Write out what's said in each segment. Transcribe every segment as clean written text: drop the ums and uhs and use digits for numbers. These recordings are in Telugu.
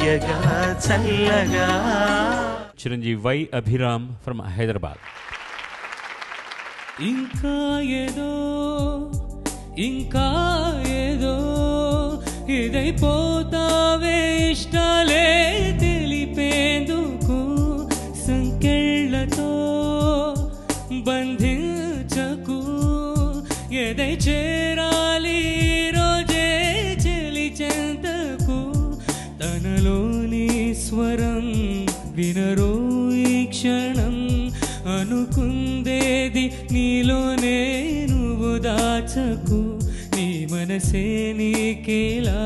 తీయగా చల్లగా. Chiranjeevi Y Abhiram from Hyderabad. ఇంకా ఏదో ఇంకా ఏదో ఇదైపోతావే ఇష్టాలే తెలిపేందుకు సంకెళ్ళతో బంధించకు ఎదై చేరాలి రోజే చెలి చెంతకు తనలోని స్వరం వినరో ఈ క్షణం అనుకుందేది నీలోనే నువ్వు దాచకు నీ మనసే నీకేలా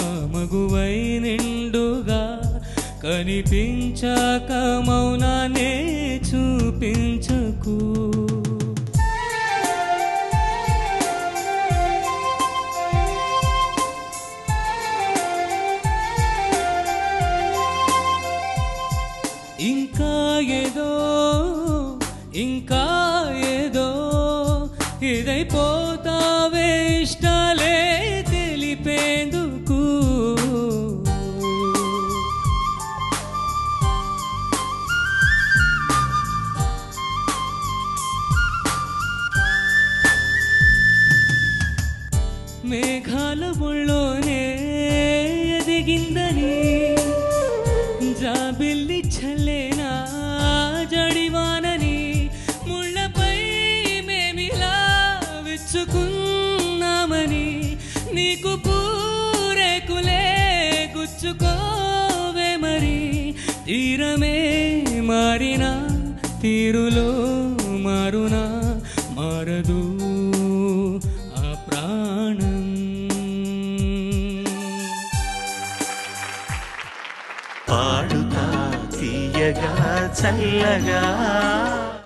ఆ మగువై నిండుగా కనిపించాక మౌనానే చూపించకు. ఇంకా ఏదో ఇంకా ఏదో ఇదైపోతావే ఇష్టాలే తెలిపేందుకు. మేఘాల ముళ్ళోనే ఎదిగిందని జాబిల్లి చల్లేనా జడివానని ముళ్ళపై మేమిలా విచ్చుకున్నామని నీకు పూరేకులే గుచ్చుకోవే మరి తీరమే మారినా తీరులో మారునా మారదు ఆ ప్రాణం. పాడుతా తీయగా చల్లగా